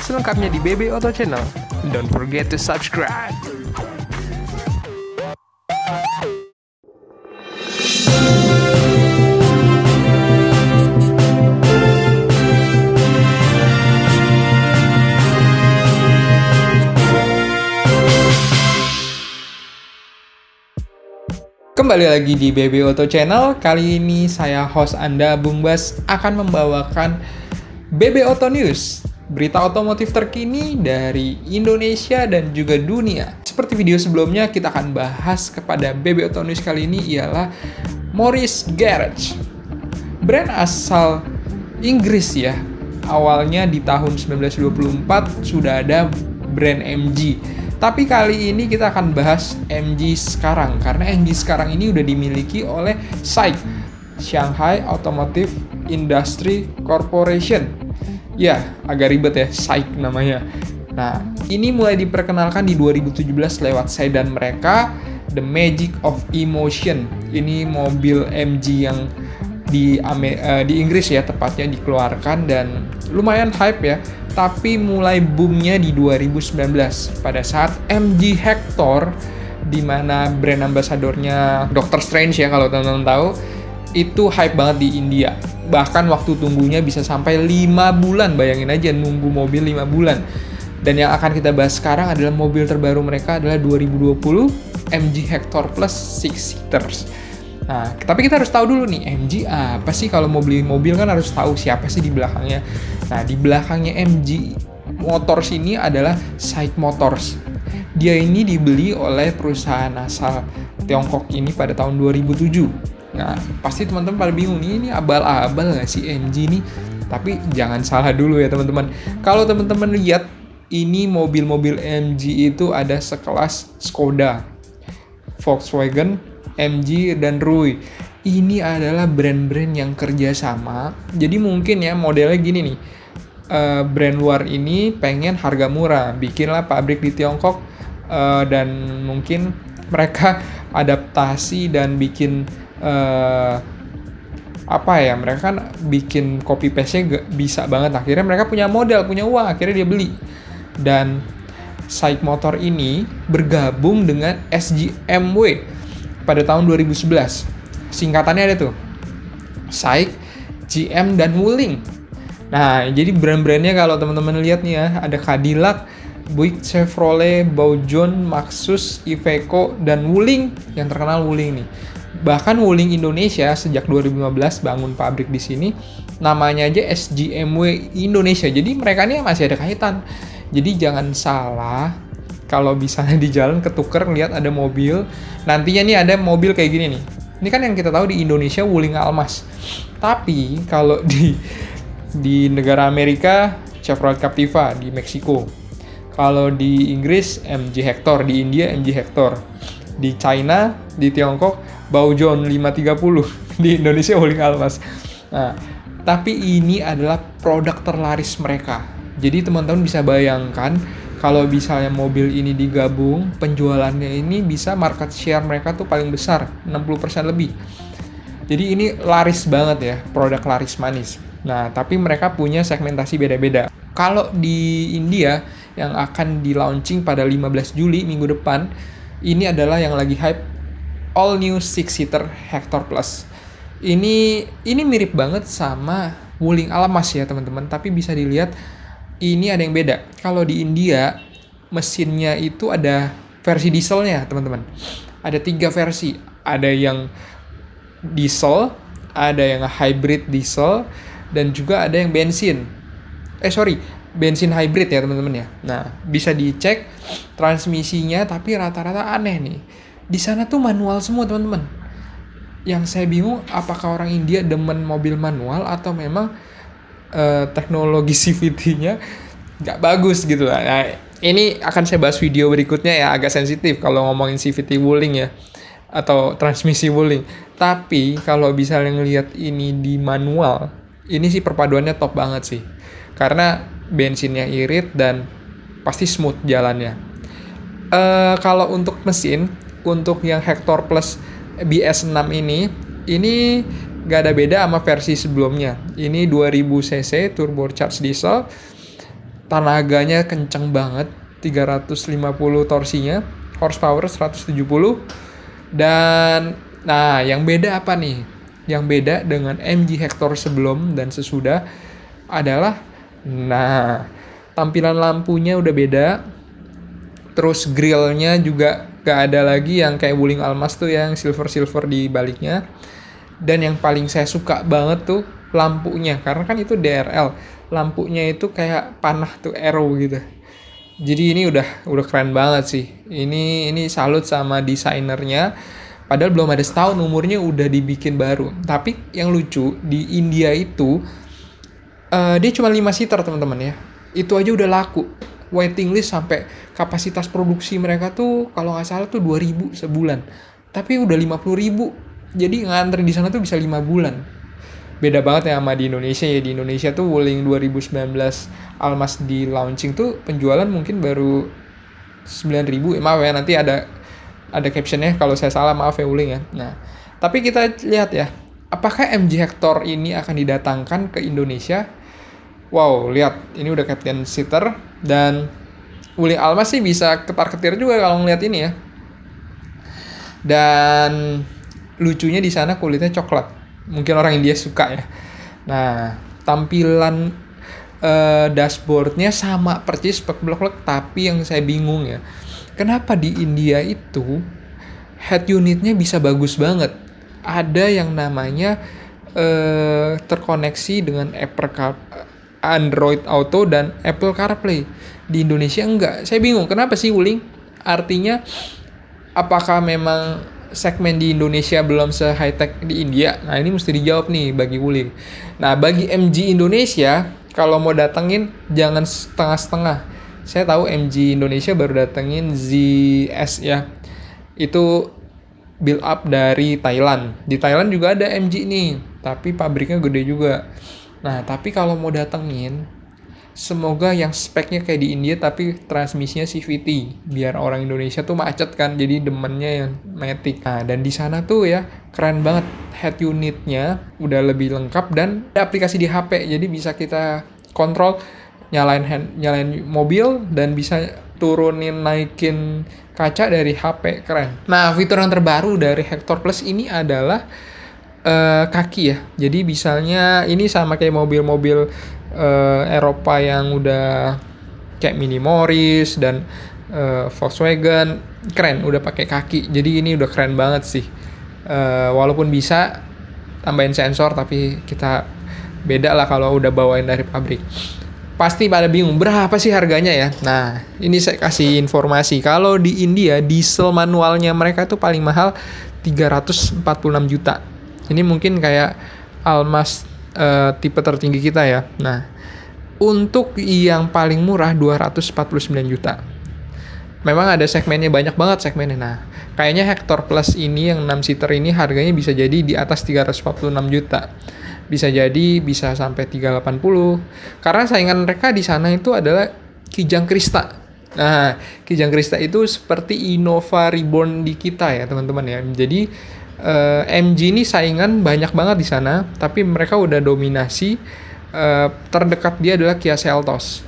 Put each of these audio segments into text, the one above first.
Selengkapnya di BB Auto Channel. Don't forget to subscribe. Kembali lagi di BB Auto Channel. Kali ini saya host Anda, Bung Bas, akan membawakan BB Auto News, berita otomotif terkini dari Indonesia dan juga dunia. Seperti video sebelumnya, kita akan bahas kepada BB Auto News kali ini ialah Morris Garage. Brand asal Inggris ya. Awalnya di tahun 1924 sudah ada brand MG. Tapi kali ini kita akan bahas MG sekarang, karena MG sekarang ini udah dimiliki oleh SAIC, Shanghai Automotive Industry Corporation. Ya, agak ribet ya, SAIC namanya. Nah, ini mulai diperkenalkan di 2017 lewat sedan mereka, The Magic of Emotion. Ini mobil MG yang di Inggris ya, tepatnya dikeluarkan dan lumayan hype ya. Tapi mulai boomnya di 2019 pada saat MG Hector, di mana brand ambasadornya Doctor Strange ya kalau teman-teman tahu, itu hype banget di India. Bahkan waktu tunggunya bisa sampai 5 bulan, bayangin aja nunggu mobil 5 bulan. Dan yang akan kita bahas sekarang adalah mobil terbaru mereka adalah 2020 MG Hector Plus 6 Seaters. Nah, tapi kita harus tahu dulu nih, MG apa sih? Kalau mau beli mobil kan harus tahu siapa sih di belakangnya. Nah, di belakangnya MG Motors ini adalah SAIC Motors. Dia ini dibeli oleh perusahaan asal Tiongkok ini pada tahun 2007. Nah, pasti teman-teman pada bingung nih, ini abal-abal nggak sih MG ini? Tapi jangan salah dulu ya teman-teman. Kalau teman-teman lihat, ini mobil-mobil MG itu ada sekelas Skoda, Volkswagen, MG, dan Rui. Ini adalah brand-brand yang kerjasama. Jadi mungkin ya modelnya gini nih, brand luar ini pengen harga murah, bikinlah pabrik di Tiongkok, dan mungkin mereka adaptasi dan bikin mereka kan bikin copy paste-nya bisa banget. Akhirnya mereka punya modal, punya uang, akhirnya dia beli. Dan SAIC Motor ini bergabung dengan SGMW pada tahun 2011. Singkatannya ada tuh, SAIC, GM, dan Wuling. Nah, jadi brand-brandnya kalau teman-teman lihat nih ya, ada Cadillac, Buick, Chevrolet, Baojun, Maxus, Iveco, dan Wuling. Yang terkenal Wuling nih. Bahkan Wuling Indonesia sejak 2015 bangun pabrik di sini, namanya aja SGMW Indonesia. Jadi mereka ini masih ada kaitan. Jadi jangan salah kalau misalnya di jalan ketuker lihat ada mobil, nantinya nih ada mobil kayak gini nih. Ini kan yang kita tahu di Indonesia Wuling Almas. Tapi kalau di negara Amerika Chevrolet Captiva, di Meksiko. Kalau di Inggris MG Hector, di India MG Hector. Di China, di Tiongkok Baojun 530, di Indonesia Wuling Almas. Nah, tapi ini adalah produk terlaris mereka. Jadi teman-teman bisa bayangkan kalau misalnya mobil ini digabung, penjualannya ini bisa market share mereka tuh paling besar, 60% lebih. Jadi ini laris banget ya, produk laris manis. Nah, tapi mereka punya segmentasi beda-beda. Kalau di India yang akan di-launching pada 15 Juli minggu depan, ini adalah yang lagi hype, all new 6-seater Hector Plus. Ini mirip banget sama Wuling Almas ya teman-teman, tapi bisa dilihat ini ada yang beda. Kalau di India, mesinnya itu ada versi dieselnya teman-teman. Ada 3 versi. Ada yang diesel, ada yang hybrid diesel, dan juga ada yang bensin. Bensin hybrid ya teman-teman ya. Nah, bisa dicek transmisinya, tapi rata-rata aneh nih. Di sana tuh manual semua teman-teman. Yang saya bingung, apakah orang India demen mobil manual atau memang teknologi CVT-nya nggak bagus gitu lah. Nah, ini akan saya bahas video berikutnya ya, agak sensitif kalau ngomongin CVT Wuling ya, atau transmisi Wuling. Tapi kalau bisa ngelihat ini di manual, ini sih perpaduannya top banget sih. Karena bensinnya irit dan pasti smooth jalannya. Kalau untuk mesin, untuk yang Hector Plus BS6 ini gak ada beda sama versi sebelumnya. Ini 2000 cc turbocharged diesel. Tenaganya kenceng banget, 350 torsinya, horsepower 170. Dan nah, yang beda apa nih? Yang beda dengan MG Hector sebelum dan sesudah adalah tampilan lampunya udah beda. Terus grillnya juga gak ada lagi yang kayak Wuling Almaz tuh yang silver di baliknya. Dan yang paling saya suka banget tuh lampunya, karena kan itu DRL, lampunya itu kayak panah tuh, arrow gitu. Jadi ini udah keren banget sih. Ini salut sama desainernya. Padahal belum ada setahun umurnya udah dibikin baru. Tapi yang lucu di India itu dia cuma 5 seater teman-teman ya. Itu aja udah laku. Waiting list sampai kapasitas produksi mereka tuh kalau nggak salah tuh 2.000 sebulan. Tapi udah 50.000. Jadi ngantri di sana tuh bisa 5 bulan. Beda banget ya sama di Indonesia ya. Di Indonesia tuh Wuling 2019 Almaz di launching tuh penjualan mungkin baru 9.000. Maaf ya, nanti ada captionnya kalau saya salah, maaf ya Wuling ya. Nah, tapi kita lihat ya, apakah MG Hector ini akan didatangkan ke Indonesia? Wow, lihat ini udah Captain Seater, dan Wuling Almaz sih bisa ketar-ketir juga kalau ngeliat ini ya. Dan lucunya di sana kulitnya coklat. Mungkin orang India suka ya. Nah, tampilan dashboardnya sama persis plek-plek, tapi yang saya bingung ya, kenapa di India itu head unitnya bisa bagus banget? Ada yang namanya terkoneksi dengan Android Auto dan Apple CarPlay. Di Indonesia enggak. Saya bingung, kenapa sih Wuling? Artinya, apakah memang segmen di Indonesia belum se-high-tech di India? Nah, ini mesti dijawab nih bagi Wuling. Nah, bagi MG Indonesia, kalau mau datengin, jangan setengah-setengah. Saya tahu MG Indonesia baru datengin ZS ya. Itu build up dari Thailand. Di Thailand juga ada MG nih, tapi pabriknya gede juga. Nah, tapi kalau mau datengin, semoga yang speknya kayak di India tapi transmisinya CVT, biar orang Indonesia tuh macet kan, jadi demennya yang matic. Nah, dan di sana tuh ya keren banget, head unitnya udah lebih lengkap dan ada aplikasi di HP, jadi bisa kita kontrol nyalain mobil dan bisa turunin naikin kaca dari HP, keren. Nah, fitur yang terbaru dari Hector Plus ini adalah kaki ya. Jadi misalnya ini sama kayak mobil-mobil Eropa yang udah kayak Mini Morris dan Volkswagen, keren, udah pakai kaki. Jadi ini udah keren banget sih. Walaupun bisa tambahin sensor, tapi kita beda lah kalau udah bawain dari pabrik. Pasti pada bingung berapa sih harganya ya. Nah, ini saya kasih informasi. Kalau di India diesel manualnya mereka tuh paling mahal 346 juta. Ini mungkin kayak Almaz tipe tertinggi kita ya. Nah, untuk yang paling murah 249 juta. Memang ada segmennya, banyak banget segmennya. Nah, kayaknya Hector Plus ini yang 6 seater ini harganya bisa jadi di atas 346 juta. Bisa jadi bisa sampai 380. Karena saingan mereka di sana itu adalah Kijang Krista. Nah, Kijang Krista itu seperti Innova Reborn di kita ya, teman-teman ya. Jadi MG ini saingan banyak banget di sana, tapi mereka udah dominasi. Terdekat dia adalah Kia Seltos.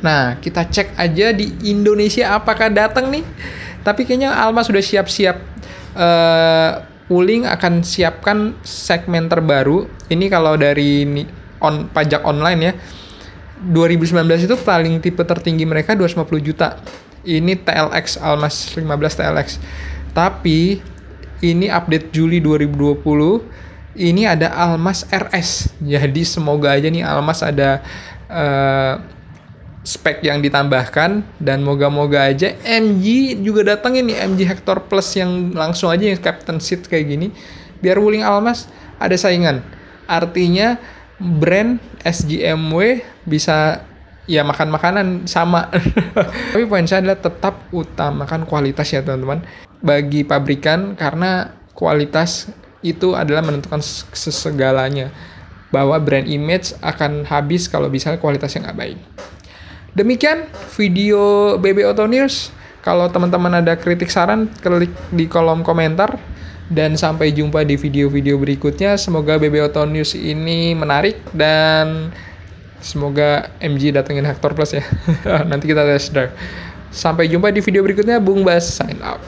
Nah, kita cek aja di Indonesia apakah datang nih. Tapi kayaknya Almaz sudah siap-siap. Wuling akan siapkan segmen terbaru. Ini kalau dari pajak online ya. 2019 itu paling tipe tertinggi mereka 250 juta. Ini TLX, Almaz 15 TLX. Tapi ini update Juli 2020. Ini ada Almaz RS. Jadi semoga aja nih Almaz ada spek yang ditambahkan, dan moga-moga aja MG juga datangin nih, MG Hector Plus yang langsung aja yang Captain Seat kayak gini, biar Wuling Almaz ada saingan. Artinya brand SGMW bisa ya makan makanan sama. Tapi poin saya adalah tetap utamakan kualitas ya teman-teman bagi pabrikan, karena kualitas itu adalah menentukan segalanya, bahwa brand image akan habis kalau misalnya kualitasnya nggak baik. Demikian video BB Auto News. Kalau teman-teman ada kritik saran, klik di kolom komentar. Dan sampai jumpa di video-video berikutnya. Semoga BB Auto News ini menarik dan semoga MG datengin Hector Plus ya. Nanti kita test drive. Sampai jumpa di video berikutnya. Bung Bas sign out.